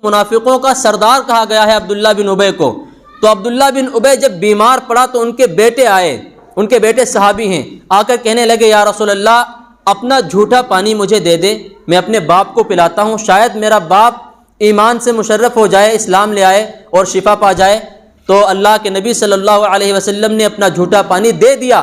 منافقوں کا سردار کہا گیا ہے عبداللہ بن ابی کو۔ تو عبداللہ بن ابی جب بیمار پڑا تو ان کے بیٹے آئے، ان کے بیٹے صحابی ہیں، آ کر کہنے لگے یا رسول اللہ اپنا جھوٹا پانی مجھے دے دے، میں اپنے باپ کو پلاتا ہوں، شاید میرا باپ ایمان سے مشرف ہو جائے، اسلام لے آئے اور شفا پا جائے۔ تو اللہ کے نبی صلی اللہ علیہ وسلم نے اپنا جھوٹا پانی دے دیا۔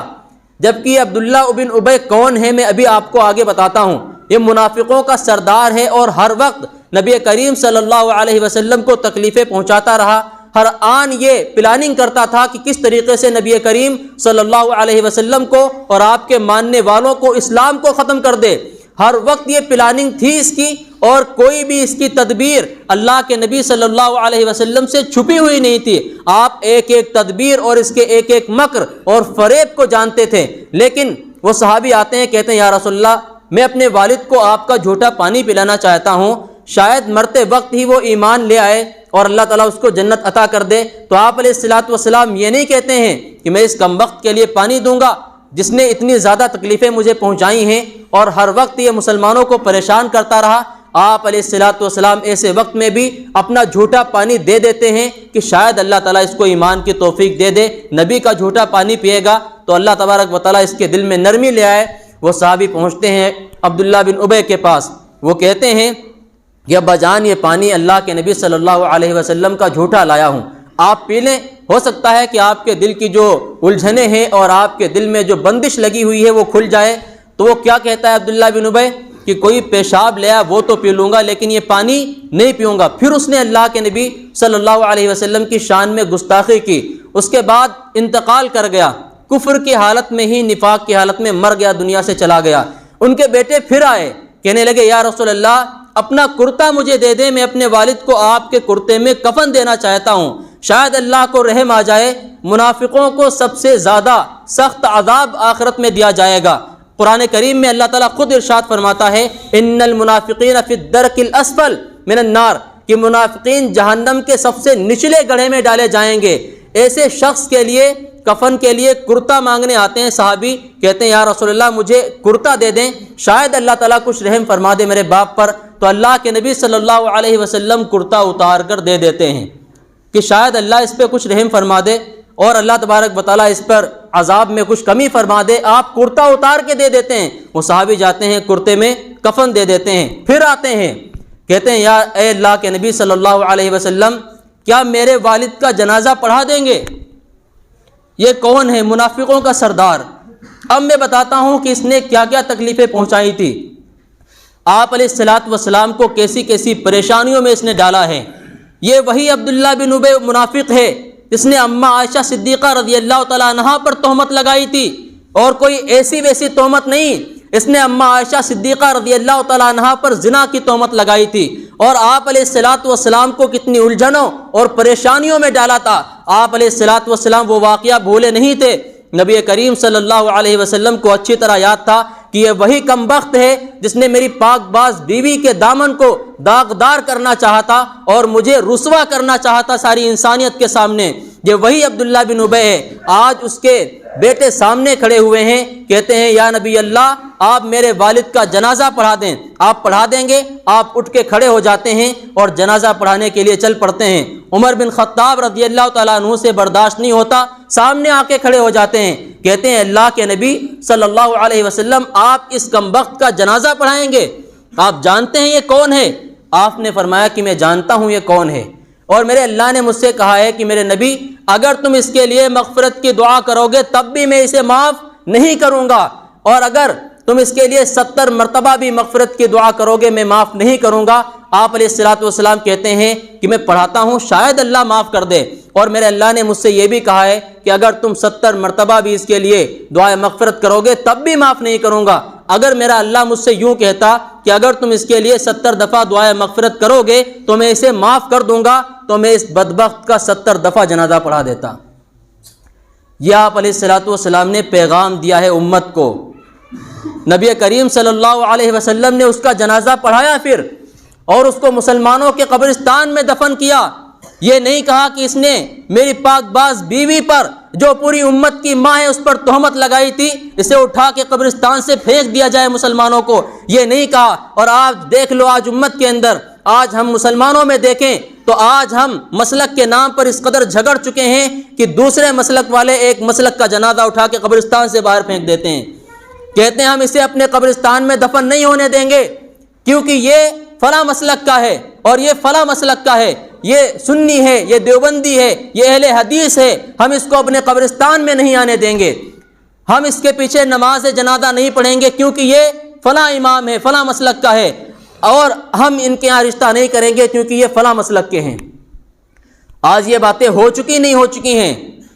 جبکہ عبداللہ بن ابی کون ہے میں ابھی آپ کو آگے بتاتا ہوں۔ یہ منافقوں کا سردار ہے اور ہر وقت نبی کریم صلی اللہ علیہ وسلم کو تکلیفیں پہنچاتا رہا۔ ہر آن یہ پلاننگ کرتا تھا کہ کس طریقے سے نبی کریم صلی اللہ علیہ وسلم کو اور آپ کے ماننے والوں کو، اسلام کو ختم کر دے۔ ہر وقت یہ پلاننگ تھی اس کی، اور کوئی بھی اس کی تدبیر اللہ کے نبی صلی اللہ علیہ وسلم سے چھپی ہوئی نہیں تھی۔ آپ ایک ایک تدبیر اور اس کے ایک ایک مکر اور فریب کو جانتے تھے۔ لیکن وہ صحابی آتے ہیں، کہتے ہیں یا رسول اللہ میں اپنے والد کو آپ کا جھوٹا پانی پلانا چاہتا ہوں، شاید مرتے وقت ہی وہ ایمان لے آئے اور اللہ تعالیٰ اس کو جنت عطا کر دے۔ تو آپ علیہ الصلوۃ والسلام یہ نہیں کہتے ہیں کہ میں اس کم وقت کے لیے پانی دوں گا جس نے اتنی زیادہ تکلیفیں مجھے پہنچائی ہیں اور ہر وقت یہ مسلمانوں کو پریشان کرتا رہا۔ آپ علیہ الصلوۃ والسلام ایسے وقت میں بھی اپنا جھوٹا پانی دے دیتے ہیں کہ شاید اللہ تعالیٰ اس کو ایمان کی توفیق دے دے۔ نبی کا جھوٹا پانی پیے گا تو اللہ تبارک و تعالیٰ اس کے دل میں نرمی لے آئے۔ وہ صحابی پہنچتے ہیں عبداللہ بن ابی کے پاس، وہ کہتے ہیں کہ ابا جان یہ پانی اللہ کے نبی صلی اللہ علیہ وسلم کا جھوٹا لایا ہوں، آپ پی لیں، ہو سکتا ہے کہ آپ کے دل کی جو الجھنیں ہیں اور آپ کے دل میں جو بندش لگی ہوئی ہے وہ کھل جائے۔ تو وہ کیا کہتا ہے عبداللہ بن ابی کہ کوئی پیشاب لیا وہ تو پی لوں گا لیکن یہ پانی نہیں پیوں گا۔ پھر اس نے اللہ کے نبی صلی اللہ علیہ وسلم کی شان میں گستاخی کی، اس کے بعد انتقال کر گیا، کفر کی حالت میں ہی، نفاق کی حالت میں مر گیا، دنیا سے چلا گیا۔ ان کے بیٹے پھر آئے، کہنے لگے یا رسول اللہ اپنا کرتا مجھے دے دیں، میں اپنے والد کو آپ کے کرتے میں کفن دینا چاہتا ہوں، شاید اللہ کو رحم آ جائے۔ منافقوں کو سب سے زیادہ سخت عذاب آخرت میں دیا جائے گا۔ قرآن کریم میں اللہ تعالیٰ خود ارشاد فرماتا ہے ان المنافقین فی الدرک الاسفل من النار، کہ منافقین جہنم کے سب سے نچلے گڑھے میں ڈالے جائیں گے۔ ایسے شخص کے لیے کفن کے لیے کرتا مانگنے آتے ہیں صحابی، کہتے ہیں یا رسول اللہ مجھے کرتا دے دیں، شاید اللہ تعالیٰ کچھ رحم فرما دے میرے باپ پر۔ تو اللہ کے نبی صلی اللہ علیہ وسلم کرتا اتار کر دے دیتے ہیں کہ شاید اللہ اس پہ کچھ رحم فرما دے اور اللہ تبارک و تعالیٰ اس پر عذاب میں کچھ کمی فرما دے، آپ کرتا اتار کے دے دیتے ہیں۔ وہ صحابی جاتے ہیں کرتے میں کفن دے دیتے ہیں، پھر آتے ہیں کہتے ہیں یا اے اللہ کے نبی صلی اللہ علیہ وسلم کیا میرے والد کا جنازہ پڑھا دیں گے؟ یہ کون ہے؟ منافقوں کا سردار۔ اب میں بتاتا ہوں کہ اس نے کیا کیا تکلیفیں پہنچائی تھی، آپ علیہ الصلوۃ والسلام کو کیسی کیسی پریشانیوں میں اس نے ڈالا ہے۔ یہ وہی عبداللہ بن ابی منافق ہے جس نے اماں عائشہ صدیقہ رضی اللہ تعالیٰ عنہا پر تہمت لگائی تھی، اور کوئی ایسی ویسی تہمت نہیں، اس نے اماں عائشہ صدیقہ رضی اللہ تعالیٰ عنہا پر زنا کی تہمت لگائی تھی، اور آپ علیہ الصلوۃ والسلام کو کتنی الجھنوں اور پریشانیوں میں ڈالا تھا۔ آپ علیہ الصلوۃ والسلام وہ واقعہ بھولے نہیں تھے۔ نبی کریم صلی اللہ علیہ وسلم کو اچھی طرح یاد تھا کہ یہ وہی کم بخت ہے جس نے میری پاک باز بیوی کے دامن کو داغدار کرنا چاہا تھا اور مجھے رسوا کرنا چاہا تھا ساری انسانیت کے سامنے۔ یہ وہی عبداللہ بن ابی ہے۔ آج اس کے بیٹے سامنے کھڑے ہوئے ہیں، کہتے ہیں یا نبی اللہ آپ میرے والد کا جنازہ پڑھا دیں۔ آپ پڑھا دیں گے؟ آپ اٹھ کے کھڑے ہو جاتے ہیں اور جنازہ پڑھانے کے لیے چل پڑتے ہیں۔ عمر بن خطاب رضی اللہ تعالیٰ عنہ سے برداشت نہیں ہوتا، سامنے آ کے کھڑے ہو جاتے ہیں، کہتے ہیں اللہ کے نبی صلی اللہ علیہ وسلم آپ اس کم بخت کا جنازہ پڑھائیں گے؟ آپ جانتے ہیں یہ کون ہے؟ آپ نے فرمایا کہ میں جانتا ہوں یہ کون ہے، اور میرے اللہ نے مجھ سے کہا ہے کہ میرے نبی اگر تم اس کے لیے مغفرت کی دعا کرو گے تب بھی میں اسے معاف نہیں کروں گا، اور اگر تم اس کے لیے 70 مرتبہ بھی مغفرت کی دعا کرو گے میں معاف نہیں کروں گا۔ آپ علیہ الصلوۃ والسلام کہتے ہیں کہ میں پڑھاتا ہوں شاید اللہ معاف کر دے، اور میرے اللہ نے مجھ سے یہ بھی کہا ہے کہ اگر تم 70 مرتبہ بھی اس کے لیے دعائے مغفرت کرو گے تب بھی معاف نہیں کروں گا۔ اگر میرا اللہ مجھ سے یوں کہتا کہ اگر تم اس کے لیے 70 دفعہ دعائے مغفرت کرو گے تو میں اسے معاف کر دوں گا، تو میں اس بدبخت کا 70 دفعہ جنازہ پڑھا دیتا۔ یہ آپ علیہ الصلوۃ والسلام نے پیغام دیا ہے امت کو۔ نبی کریم صلی اللہ علیہ وسلم نے اس کا جنازہ پڑھایا پھر، اور اس کو مسلمانوں کے قبرستان میں دفن کیا۔ یہ نہیں کہا کہ اس نے میری پاک باز بیوی پر جو پوری امت کی ماں ہے اس پر تہمت لگائی تھی، اسے اٹھا کے قبرستان سے پھینک دیا جائے مسلمانوں کو، یہ نہیں کہا۔ اور آپ دیکھ لو آج امت کے اندر آج ہم مسلمانوں میں دیکھیں تو آج ہم مسلک کے نام پر اس قدر جھگڑ چکے ہیں کہ دوسرے مسلک والے ایک مسلک کا جنازہ اٹھا کے قبرستان سے باہر پھینک دیتے ہیں، کہتے ہیں ہم اسے اپنے قبرستان میں دفن نہیں ہونے دیں گے کیونکہ یہ فلاں مسلک کا ہے اور یہ فلاں مسلک کا ہے، یہ سنی ہے، یہ دیوبندی ہے، یہ اہل حدیث ہے، ہم اس کو اپنے قبرستان میں نہیں آنے دیں گے، ہم اس کے پیچھے نماز جنازہ نہیں پڑھیں گے کیونکہ یہ فلاں امام ہے، فلاں مسلک کا ہے، اور ہم ان کے یہاں رشتہ نہیں کریں گے کیونکہ یہ فلاں مسلک کے ہیں۔ آج یہ باتیں ہو چکی نہیں ہو چکی ہیں،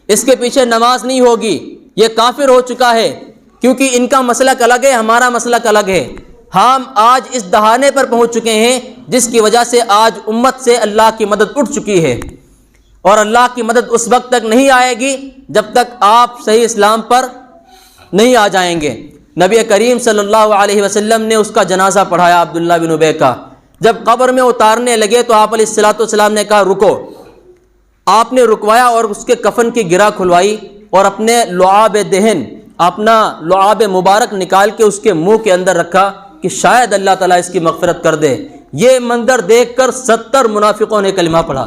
اس کے پیچھے نماز نہیں ہوگی، یہ کافر ہو چکا ہے کیونکہ ان کا مسلک الگ ہے، ہمارا مسلک الگ ہے۔ ہم آج اس دہانے پر پہنچ چکے ہیں جس کی وجہ سے آج امت سے اللہ کی مدد اٹھ چکی ہے، اور اللہ کی مدد اس وقت تک نہیں آئے گی جب تک آپ صحیح اسلام پر نہیں آ جائیں گے۔ نبی کریم صلی اللہ علیہ وسلم نے اس کا جنازہ پڑھایا عبداللہ بن ابی کا، جب قبر میں اتارنے لگے تو آپ علیہ الصلوۃ والسلام نے کہا رکو، آپ نے رکوایا اور اس کے کفن کی گرہ کھلوائی اور اپنے لعاب دہن، اپنا لعاب مبارک نکال کے اس کے منہ کے اندر رکھا کہ شاید اللہ تعالیٰ اس کی مغفرت کر دے۔ یہ منظر دیکھ کر 70 منافقوں نے کلمہ پڑھا۔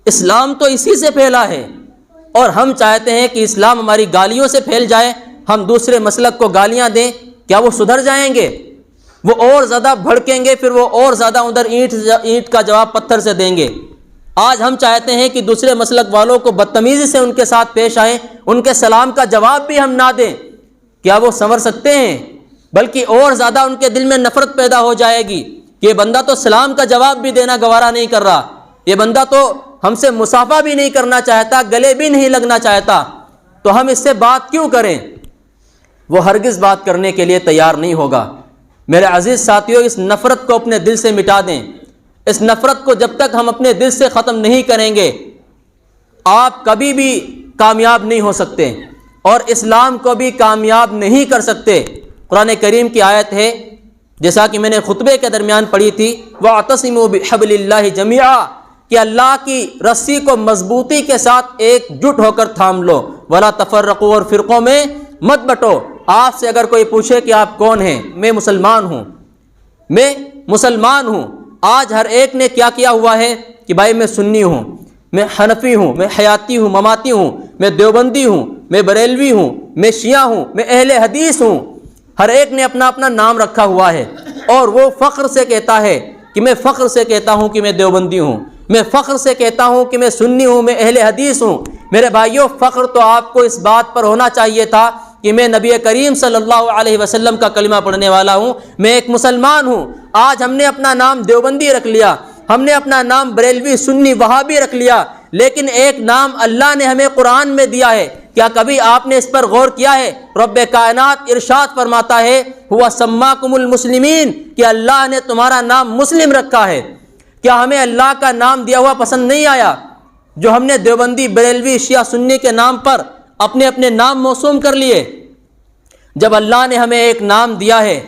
اسلام تو اسی سے پھیلا ہے، اور ہم چاہتے ہیں کہ اسلام ہماری گالیوں سے پھیل جائے، ہم دوسرے مسلک کو گالیاں دیں، کیا وہ سدھر جائیں گے؟ وہ اور زیادہ بھڑکیں گے، پھر وہ اور زیادہ ادھر اینٹ کا جواب پتھر سے دیں گے۔ آج ہم چاہتے ہیں کہ دوسرے مسلک والوں کو بدتمیزی سے ان کے ساتھ پیش آئیں، ان کے سلام کا جواب بھی ہم نہ دیں، کیا وہ سنور سکتے ہیں؟ بلکہ اور زیادہ ان کے دل میں نفرت پیدا ہو جائے گی کہ یہ بندہ تو سلام کا جواب بھی دینا گوارا نہیں کر رہا، یہ بندہ تو ہم سے مصافحہ بھی نہیں کرنا چاہتا، گلے بھی نہیں لگنا چاہتا، تو ہم اس سے بات کیوں کریں؟ وہ ہرگز بات کرنے کے لیے تیار نہیں ہوگا۔ میرے عزیز ساتھیوں، اس نفرت کو اپنے دل سے مٹا دیں۔ اس نفرت کو جب تک ہم اپنے دل سے ختم نہیں کریں گے، آپ کبھی بھی کامیاب نہیں ہو سکتے اور اسلام کو بھی کامیاب نہیں کر سکتے۔ قرآن کریم کی آیت ہے، جیسا کہ میں نے خطبے کے درمیان پڑھی تھی، وَاعْتَصِمُوا بِحَبْلِ اللَّهِ جَمِيعًا، کہ اللہ کی رسی کو مضبوطی کے ساتھ ایک جٹ ہو کر تھام لو، وَلَا تَفَرَّقُوا، اور فرقوں میں مت بٹو۔ آپ سے اگر کوئی پوچھے کہ آپ کون ہیں، میں مسلمان ہوں، میں مسلمان ہوں۔ آج ہر ایک نے کیا کیا ہوا ہے کہ بھائی میں سنی ہوں، میں حنفی ہوں، میں حیاتی ہوں، مماتی ہوں، میں دیوبندی ہوں، میں بریلوی ہوں، میں شیعہ ہوں، میں اہل حدیث ہوں۔ ہر ایک نے اپنا اپنا نام رکھا ہوا ہے، اور وہ فخر سے کہتا ہے کہ میں فخر سے کہتا ہوں کہ میں دیوبندی ہوں، میں فخر سے کہتا ہوں کہ میں سنی ہوں، میں اہل حدیث ہوں۔ میرے بھائیوں، فخر تو آپ کو اس بات پر ہونا چاہیے تھا کہ میں نبی کریم صلی اللہ علیہ وسلم کا کلمہ پڑھنے والا ہوں، میں ایک مسلمان ہوں۔ آج ہم نے اپنا نام دیوبندی رکھ لیا، ہم نے اپنا نام بریلوی، سنی، وہابی رکھ لیا، لیکن ایک نام اللہ نے ہمیں قرآن میں دیا ہے۔ کیا کبھی آپ نے اس پر غور کیا ہے؟ رب کائنات ارشاد فرماتا ہے ہوا سماکم المسلمین، کہ اللہ نے تمہارا نام مسلم رکھا ہے۔ کیا ہمیں اللہ کا نام دیا ہوا پسند نہیں آیا جو ہم نے دیوبندی، بریلوی، شیعہ، سنی کے نام پر اپنے اپنے نام موسوم کر لیے؟ جب اللہ نے ہمیں ایک نام دیا ہے،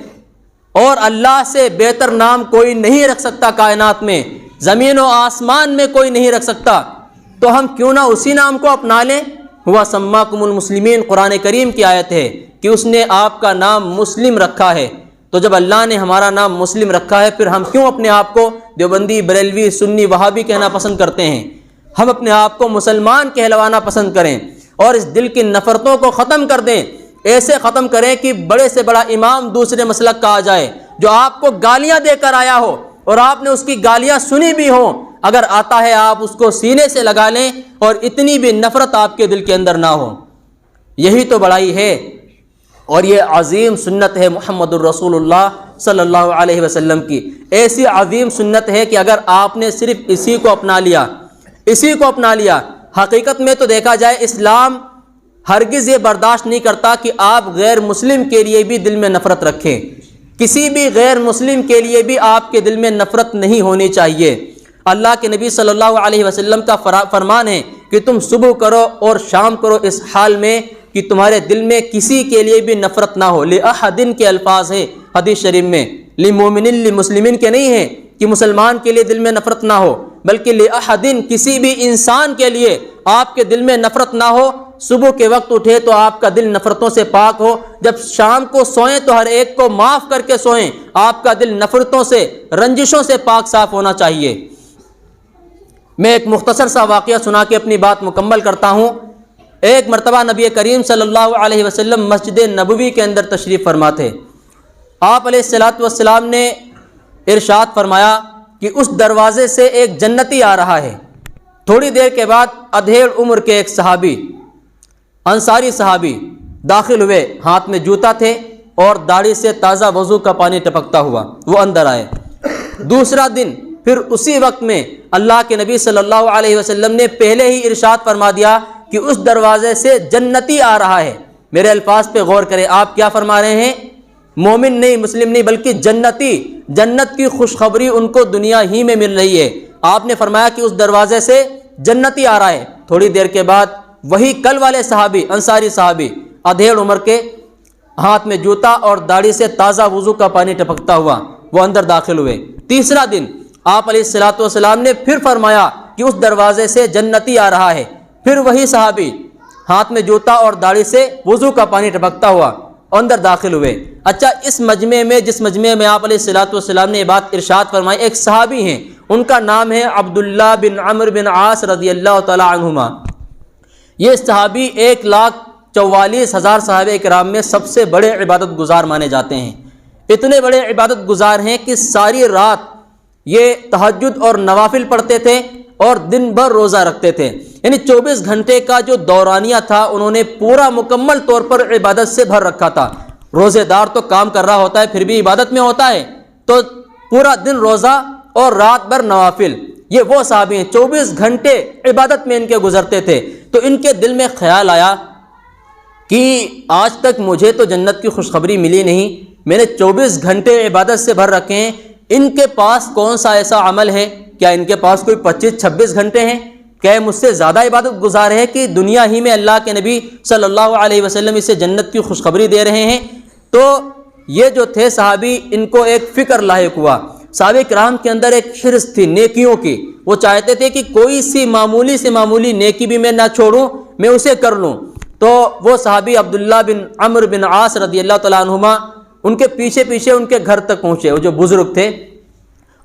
اور اللہ سے بہتر نام کوئی نہیں رکھ سکتا کائنات میں، زمین و آسمان میں کوئی نہیں رکھ سکتا، تو ہم کیوں نہ اسی نام کو اپنا لیں؟ ہوا سماکم المسلمین قرآن کریم کی آیت ہے کہ اس نے آپ کا نام مسلم رکھا ہے۔ تو جب اللہ نے ہمارا نام مسلم رکھا ہے، پھر ہم کیوں اپنے آپ کو دیوبندی، بریلوی، سنی، وہابی کہنا پسند کرتے ہیں؟ ہم اپنے آپ کو مسلمان کہلوانا پسند کریں، اور اس دل کی نفرتوں کو ختم کر دیں۔ ایسے ختم کریں کہ بڑے سے بڑا امام دوسرے مسلک کا آ جائے جو آپ کو گالیاں دے کر آیا ہو، اور آپ نے اس کی گالیاں سنی بھی ہوں، اگر آتا ہے آپ اس کو سینے سے لگا لیں، اور اتنی بھی نفرت آپ کے دل کے اندر نہ ہو۔ یہی تو بڑائی ہے، اور یہ عظیم سنت ہے محمد الرسول اللہ صلی اللہ علیہ وسلم کی۔ ایسی عظیم سنت ہے کہ اگر آپ نے صرف اسی کو اپنا لیا، اسی کو اپنا لیا، حقیقت میں تو دیکھا جائے اسلام ہرگز یہ برداشت نہیں کرتا کہ آپ غیر مسلم کے لیے بھی دل میں نفرت رکھیں۔ کسی بھی غیر مسلم کے لیے بھی آپ کے دل میں نفرت نہیں ہونی چاہیے۔ اللہ کے نبی صلی اللہ علیہ وسلم کا فرمان ہے کہ تم صبح کرو اور شام کرو اس حال میں کہ تمہارے دل میں کسی کے لیے بھی نفرت نہ ہو۔ لِأَحَدٍ کے الفاظ ہیں حدیث شریف میں، لِمُؤْمِنٍ لِمُسْلِمٍ کے نہیں ہیں کہ مسلمان کے لیے دل میں نفرت نہ ہو، بلکہ لِأَحَدٍ کسی بھی انسان کے لیے آپ کے دل میں نفرت نہ ہو۔ صبح کے وقت اٹھے تو آپ کا دل نفرتوں سے پاک ہو، جب شام کو سوئیں تو ہر ایک کو معاف کر کے سوئیں، آپ کا دل نفرتوں سے، رنجشوں سے پاک صاف ہونا چاہیے۔ میں ایک مختصر سا واقعہ سنا کے اپنی بات مکمل کرتا ہوں۔ ایک مرتبہ نبی کریم صلی اللہ علیہ وسلم مسجد نبوی کے اندر تشریف فرما تھے۔ آپ علیہ الصلاۃ والسلام نے ارشاد فرمایا کہ اس دروازے سے ایک جنتی آ رہا ہے۔ تھوڑی دیر کے بعد ادھیڑ عمر کے ایک صحابی، انصاری صحابی داخل ہوئے، ہاتھ میں جوتا تھے اور داڑھی سے تازہ وضو کا پانی ٹپکتا ہوا وہ اندر آئے۔ دوسرا دن پھر اسی وقت میں اللہ کے نبی صلی اللہ علیہ وسلم نے پہلے ہی ارشاد فرما دیا کہ اس دروازے سے جنتی آ رہا ہے۔ میرے الفاظ پہ غور کریں، آپ کیا فرما رہے ہیں؟ مومن نہیں، مسلم نہیں، بلکہ جنتی، جنت کی خوشخبری ان کو دنیا ہی میں مل رہی ہے۔ آپ نے فرمایا کہ اس دروازے سے جنتی آ رہا ہے۔ تھوڑی دیر کے بعد وہی کل والے صحابی، انصاری صحابی، ادھیڑ عمر کے، ہاتھ میں جوتا اور داڑھی سے تازہ وضو کا پانی ٹپکتا ہوا وہ اندر داخل ہوئے۔ تیسرا دن آپ علیہ الصلاۃ والسلام نے پھر فرمایا کہ اس دروازے سے جنتی آ رہا ہے۔ پھر وہی صحابی ہاتھ میں جوتا اور داڑھی سے وضو کا پانی ٹپکتا ہوا اندر داخل ہوئے۔ اچھا، اس مجمع میں، جس مجمع میں آپ علیہ الصلاۃ والسلام نے یہ بات ارشاد فرمائی، ایک صحابی ہیں، ان کا نام ہے عبداللہ بن عمرو بن عاص رضی اللہ تعالی عنہما۔ یہ صحابی 1,44,000 صحابہ کرام میں سب سے بڑے عبادت گزار مانے جاتے ہیں۔ اتنے بڑے عبادت گزار ہیں کہ ساری رات یہ تہجد اور نوافل پڑھتے تھے اور دن بھر روزہ رکھتے تھے، یعنی 24 گھنٹے کا جو دورانیہ تھا انہوں نے پورا مکمل طور پر عبادت سے بھر رکھا تھا۔ روزے دار تو کام کر رہا ہوتا ہے پھر بھی عبادت میں ہوتا ہے، تو پورا دن روزہ اور رات بھر نوافل۔ یہ وہ صحابی ہیں 24 گھنٹے عبادت میں ان کے گزرتے تھے۔ تو ان کے دل میں خیال آیا کہ آج تک مجھے تو جنت کی خوشخبری ملی نہیں، میں نے 24 گھنٹے عبادت سے بھر رکھے ہیں، ان کے پاس کون سا ایسا عمل ہے؟ کیا ان کے پاس کوئی 25-26 گھنٹے ہیں؟ کیا مجھ سے زیادہ عبادت گزار ہے کہ دنیا ہی میں اللہ کے نبی صلی اللہ علیہ وسلم اسے جنت کی خوشخبری دے رہے ہیں؟ تو یہ جو تھے صحابی، ان کو ایک فکر لاحق ہوا۔ صحابہ کرام کے اندر ایک حرص تھی نیکیوں کی، وہ چاہتے تھے کہ کوئی سی معمولی سے معمولی نیکی بھی میں نہ چھوڑوں، میں اسے کر لوں۔ تو وہ صحابی عبداللہ بن عمرو بن عاص رضی اللہ تعالیٰ عنہما ان کے پیچھے پیچھے ان کے گھر تک پہنچے۔ وہ جو بزرگ تھے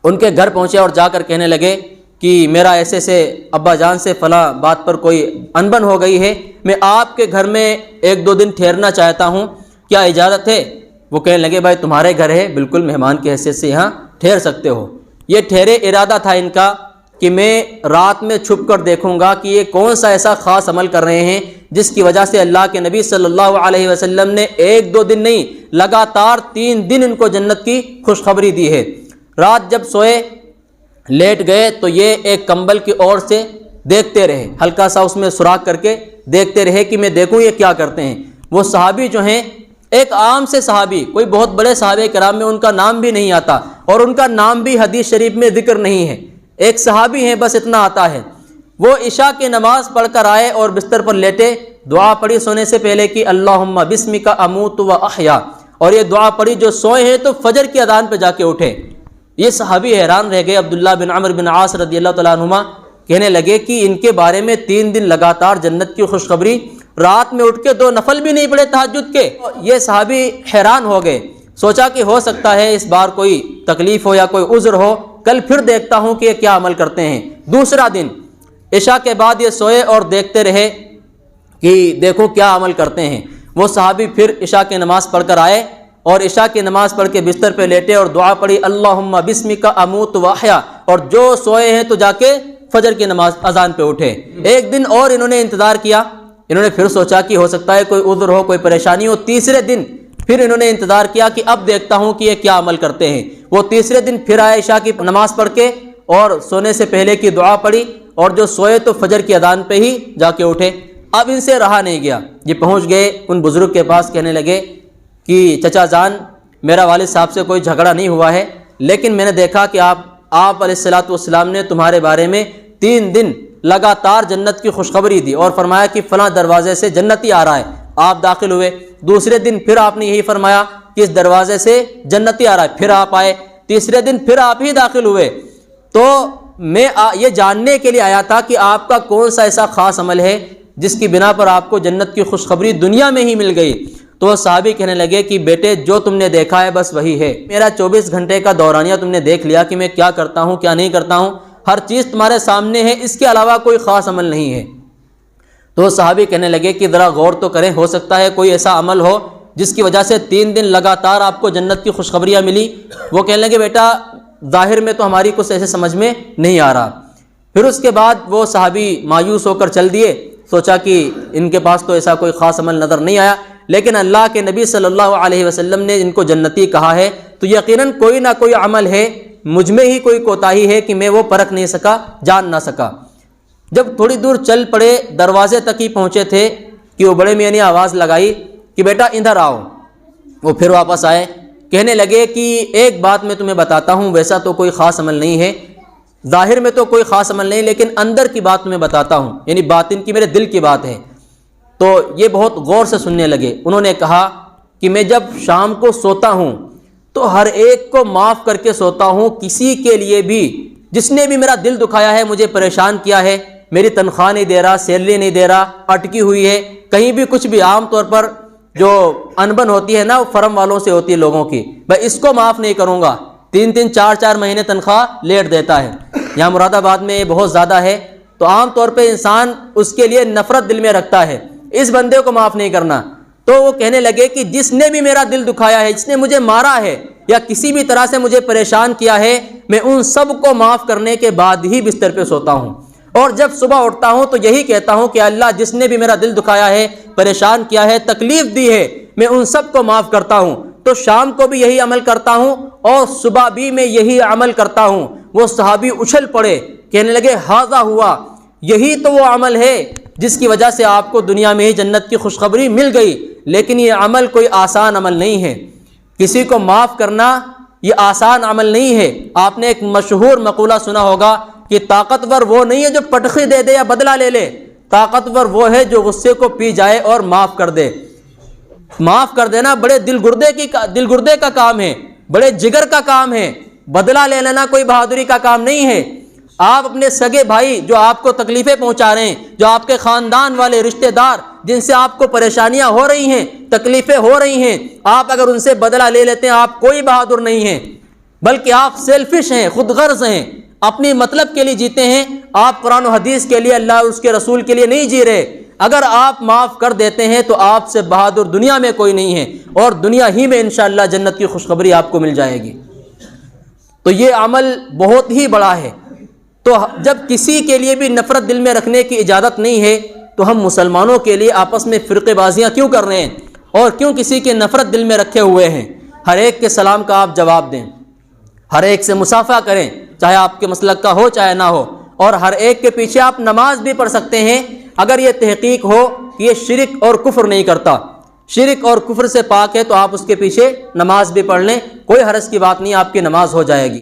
ان کے گھر پہنچے اور جا کر کہنے لگے کہ میرا ایسے سے ابا جان سے فلاں بات پر کوئی انبن ہو گئی ہے، میں آپ کے گھر میں 1-2 دن ٹھہرنا چاہتا ہوں، کیا اجازت ہے؟ وہ کہنے لگے بھائی تمہارے گھر ہے، بالکل مہمان کی حیثیت سے یہاں ٹھہر سکتے ہو۔ یہ ٹھہرے ارادہ تھا ان کا کہ میں رات میں چھپ کر دیکھوں گا کہ یہ کون سا ایسا خاص عمل کر رہے ہیں جس کی وجہ سے اللہ کے نبی صلی اللہ علیہ وسلم نے 1-2 دن نہیں، لگاتار 3 دن ان کو جنت کی خوشخبری دی ہے۔ رات جب سوئے، لیٹ گئے تو یہ ایک کمبل کی اور سے دیکھتے رہے، ہلکا سا اس میں سوراخ کر کے دیکھتے رہے کہ میں دیکھوں یہ کیا کرتے ہیں۔ وہ صحابی جو ہیں، ایک عام سے صحابی، کوئی بہت بڑے صحابہ کرام میں ان کا نام بھی نہیں آتا اور ان کا نام بھی حدیث شریف میں ذکر نہیں ہے، ایک صحابی ہیں بس اتنا آتا ہے۔ وہ عشاء کی نماز پڑھ کر آئے اور بستر پر لیٹے، دعا پڑھی سونے سے پہلے کہ اللہم بسمک اموت و احیا، اور یہ دعا پڑھی جو سوئے ہیں تو فجر کی اذان پہ جا کے اٹھے۔ یہ صحابی حیران رہ گئے، عبداللہ بن عمرو بن عاص رضی اللہ تعالیٰ عنہما کہنے لگے کہ ان کے بارے میں 3 دن لگاتار جنت کی خوشخبری، رات میں اٹھ کے 2 نفل بھی نہیں پڑے تہجد کے۔ یہ صحابی حیران ہو گئے، سوچا کہ ہو سکتا ہے اس بار کوئی تکلیف ہو یا کوئی عذر ہو، کل پھر دیکھتا ہوں کہ یہ کیا عمل کرتے ہیں۔ دوسرا دن عشاء کے بعد یہ سوئے اور دیکھتے رہے کہ دیکھو کیا عمل کرتے ہیں۔ وہ صحابی پھر عشاء کی نماز پڑھ کر آئے اور عشاء کی نماز پڑھ کے بستر پہ لیٹے اور دعا پڑھی اللہم بسمک اموت و احیا، اور جو سوئے ہیں تو جا کے فجر کی نماز اذان پہ اٹھے۔ ایک دن اور انہوں نے انتظار کیا، انہوں نے پھر سوچا کہ ہو سکتا ہے کوئی عذر ہو، کوئی پریشانی ہو۔ تیسرے دن پھر انہوں نے انتظار کیا کہ اب دیکھتا ہوں کہ یہ کیا عمل کرتے ہیں۔ وہ تیسرے دن پھر آئے، عشاء کی نماز پڑھ کے اور سونے سے پہلے کی دعا پڑھی، اور جو سوئے تو فجر کی اذان پہ ہی جا کے اٹھے۔ اب ان سے رہا نہیں گیا، یہ پہنچ گئے ان بزرگ کے پاس، کہنے لگے کہ چچا جان، میرا والد صاحب سے کوئی جھگڑا نہیں ہوا ہے، لیکن میں نے دیکھا کہ آپ علیہ الصلاۃ والسلام نے تمہارے بارے میں 3 دن لگاتار جنت کی خوشخبری دی اور فرمایا کہ فلاں دروازے سے جنتی آ رہا ہے، آپ داخل ہوئے۔ دوسرے دن پھر آپ نے یہی فرمایا کہ اس دروازے سے جنتی آ رہا ہے، پھر آپ آئے۔ تیسرے دن پھر آپ ہی داخل ہوئے۔ تو میں یہ جاننے کے لیے آیا تھا کہ آپ کا کون سا ایسا خاص عمل ہے جس کی بنا پر آپ کو جنت کی خوشخبری دنیا میں ہی مل گئی۔ تو وہ صحابی کہنے لگے کہ بیٹے جو تم نے دیکھا ہے بس وہی ہے، میرا 24 گھنٹے کا دورانیہ تم نے دیکھ لیا کہ میں کیا کرتا ہوں کیا نہیں کرتا ہوں، ہر چیز تمہارے سامنے ہے، اس کے علاوہ کوئی خاص عمل نہیں ہے۔ تو وہ صحابی کہنے لگے کہ ذرا غور تو کریں، ہو سکتا ہے کوئی ایسا عمل ہو جس کی وجہ سے 3 دن لگاتار آپ کو جنت کی خوشخبریاں ملی۔ وہ کہنے لگے بیٹا ظاہر میں تو ہماری کچھ ایسے سمجھ میں نہیں آ رہا۔ پھر اس کے بعد وہ صحابی مایوس ہو کر چل دیے، سوچا کہ ان کے پاس تو ایسا کوئی خاص عمل نظر نہیں آیا، لیکن اللہ کے نبی صلی اللہ علیہ وسلم نے ان کو جنتی کہا ہے تو یقیناً کوئی نہ کوئی عمل ہے، مجھ میں ہی کوئی کوتاہی ہے کہ میں وہ پرکھ نہیں سکا، جان نہ سکا۔ جب تھوڑی دور چل پڑے، دروازے تک ہی پہنچے تھے کہ وہ بڑے میاں نے آواز لگائی کہ بیٹا ادھر آؤ۔ وہ پھر واپس آئے، کہنے لگے کہ ایک بات میں تمہیں بتاتا ہوں، ویسا تو کوئی خاص عمل نہیں ہے، ظاہر میں تو کوئی خاص عمل نہیں، لیکن اندر کی بات تمہیں بتاتا ہوں، یعنی باطن کی، میرے دل کی بات ہے۔ تو یہ بہت غور سے سننے لگے۔ انہوں نے کہا کہ میں جب شام کو سوتا ہوں تو ہر ایک کو معاف کر کے سوتا ہوں، کسی کے لیے بھی جس نے بھی میرا دل دکھایا ہے، مجھے پریشان کیا ہے، میری تنخواہ نہیں دے رہا، سیلری نہیں دے رہا، اٹکی ہوئی ہے کہیں بھی کچھ بھی، عام طور پر جو انبن ہوتی ہے نا وہ فرم والوں سے ہوتی ہے لوگوں کی، میں اس کو معاف نہیں کروں گا، 3 4 مہینے تنخواہ لیٹ دیتا ہے۔ یہاں مراد آباد میں یہ بہت زیادہ ہے، تو عام طور پہ انسان اس کے لیے نفرت دل میں رکھتا ہے، اس بندے کو معاف نہیں کرنا۔ تو وہ کہنے لگے کہ جس نے بھی میرا دل دکھایا ہے، جس نے مجھے مارا ہے یا کسی بھی طرح سے مجھے پریشان کیا ہے، میں ان سب کو معاف کرنے کے بعد ہی بستر پہ سوتا ہوں، اور جب صبح اٹھتا ہوں تو یہی کہتا ہوں کہ اللہ جس نے بھی میرا دل دکھایا ہے، پریشان کیا ہے، تکلیف دی ہے، میں ان سب کو معاف کرتا ہوں۔ تو شام کو بھی یہی عمل کرتا ہوں اور صبح بھی میں یہی عمل کرتا ہوں۔ وہ صحابی اچھل پڑے، کہنے لگے ہاذا ہوا، یہی تو وہ عمل ہے جس کی وجہ سے آپ کو دنیا میں ہی جنت کی خوشخبری مل گئی۔ لیکن یہ عمل کوئی آسان عمل نہیں ہے، کسی کو معاف کرنا یہ آسان عمل نہیں ہے۔ آپ نے ایک مشہور مقولہ سنا ہوگا کہ طاقتور وہ نہیں ہے جو پٹخی دے دے یا بدلہ لے لے، طاقتور وہ ہے جو غصے کو پی جائے اور معاف کر دے۔ معاف کر دینا بڑے دل گردے کا کام ہے، بڑے جگر کا کام ہے، بدلہ لے لینا کوئی بہادری کا کام نہیں ہے۔ آپ اپنے سگے بھائی جو آپ کو تکلیفیں پہنچا رہے ہیں، جو آپ کے خاندان والے رشتہ دار جن سے آپ کو پریشانیاں ہو رہی ہیں، تکلیفیں ہو رہی ہیں، آپ اگر ان سے بدلہ لے لیتے ہیں، آپ کوئی بہادر نہیں ہیں، بلکہ آپ سیلفش ہیں، خود غرض ہیں، اپنی مطلب کے لیے جیتے ہیں۔ آپ قرآن و حدیث کے لیے، اللہ اور اس کے رسول کے لیے نہیں جی رہے۔ اگر آپ معاف کر دیتے ہیں تو آپ سے بہادر دنیا میں کوئی نہیں ہے، اور دنیا ہی میں انشاءاللہ جنت کی خوشخبری آپ کو مل جائے گی۔ تو یہ عمل بہت ہی بڑا ہے۔ تو جب کسی کے لیے بھی نفرت دل میں رکھنے کی اجازت نہیں ہے تو ہم مسلمانوں کے لیے آپس میں فرقے بازیاں کیوں کر رہے ہیں، اور کیوں کسی کی نفرت دل میں رکھے ہوئے ہیں؟ ہر ایک کے سلام کا آپ جواب دیں، ہر ایک سے مصافحہ کریں، چاہے آپ کے مسلک کا ہو چاہے نہ ہو، اور ہر ایک کے پیچھے آپ نماز بھی پڑھ سکتے ہیں اگر یہ تحقیق ہو کہ یہ شرک اور کفر نہیں کرتا، شرک اور کفر سے پاک ہے، تو آپ اس کے پیچھے نماز بھی پڑھ لیں، کوئی حرج کی بات نہیں، آپ کی نماز ہو جائے گی۔